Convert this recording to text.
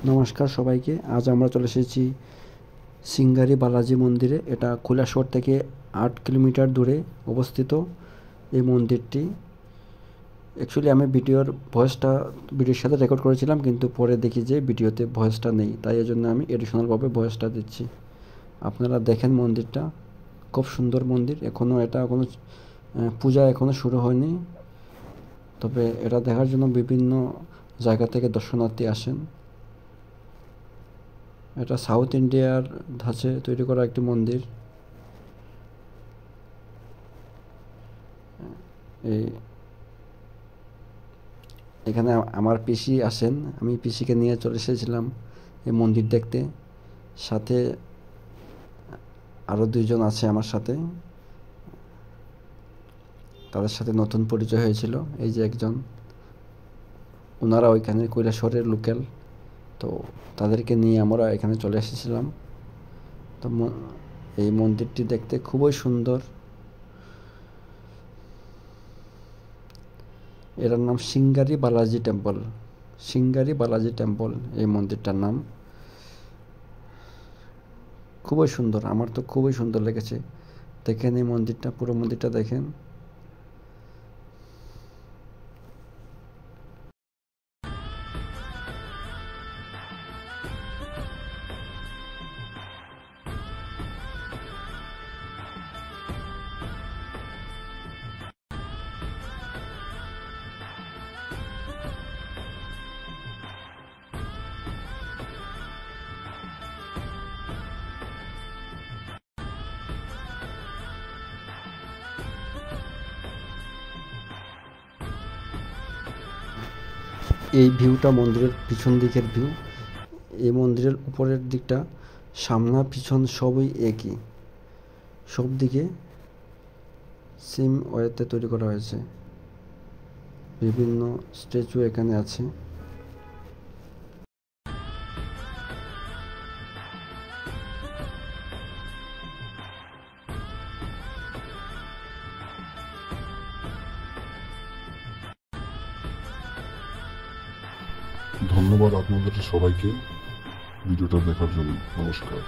নমস্কার সবাইকে। আজ আমরা চলে এসেছি সিঙ্গারি বালাজি মন্দিরে। এটা কৈলাসহর থেকে 8 কিলোমিটার দূরে অবস্থিত এই মন্দিরটি। অ্যাকচুয়ালি আমি ভিডিওর সাথে রেকর্ড করেছিলাম, কিন্তু পরে দেখি যে ভিডিওতে ভয়েসটা নেই, তাই এজন্য আমি এডিশনালভাবে ভয়েসটা দিচ্ছি। আপনারা দেখেন মন্দিরটা, খুব সুন্দর মন্দির। কোনো পূজা এখনও শুরু হয়নি, তবে এটা দেখার জন্য বিভিন্ন জায়গা থেকে দর্শনার্থী আসেন। এটা সাউথ ইন্ডিয়ার ধাঁচে তৈরি করা একটি মন্দির। এই এখানে আমার পিসি আসেন, আমি পিসিকে নিয়ে চলে এসেছিলাম এই মন্দির দেখতে। সাথে আরও 2 জন আছে আমার সাথে, তাদের সাথে নতুন পরিচয় হয়েছিল। এই যে একজন, ওনারা ওইখানে কৈলাসহরের লোকাল, তো তাদেরকে নিয়ে আমরা এখানে চলে এসেছিলাম। তো এই মন্দিরটি দেখতে খুবই সুন্দর। এর নাম সিঙ্গারি বালাজি টেম্পল। সিঙ্গারি বালাজি টেম্পল এই মন্দিরটার নাম। খুবই সুন্দর, আমার তো খুবই সুন্দর লেগেছে। দেখেন এই মন্দিরটা, পুরো মন্দিরটা দেখেন। এই ভিউটা মন্দিরের পিছন দিকের ভিউ। এই মন্দিরের উপরের দিকটা, সামনা পিছন সবই একই, সব দিকে সেম ওয়েতে তৈরি করা হয়েছে। বিভিন্ন স্ট্যাচু এখানে আছে। ধন্যবাদ আপনাদের সবাইকে ভিডিওটা দেখার জন্য। নমস্কার।